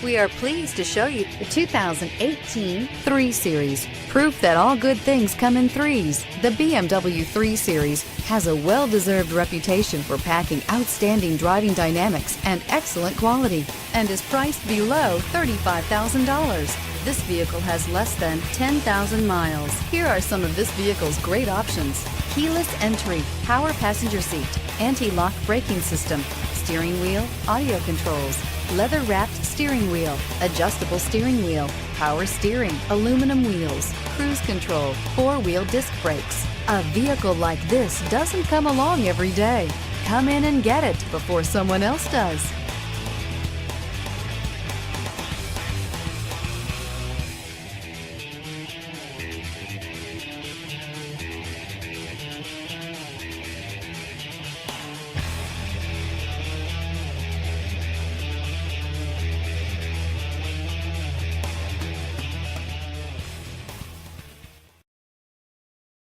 We are pleased to show you the 2018 3 Series. Proof that all good things come in threes. The BMW 3 Series has a well-deserved reputation for packing outstanding driving dynamics and excellent quality, and is priced below $35,000. This vehicle has less than 10,000 miles. Here are some of this vehicle's great options: keyless entry, power passenger seat, anti-lock braking system, steering wheel audio controls, leather-wrapped steering wheel, adjustable steering wheel, power steering, aluminum wheels, cruise control, 4-wheel disc brakes. A vehicle like this doesn't come along every day. Come in and get it before someone else does.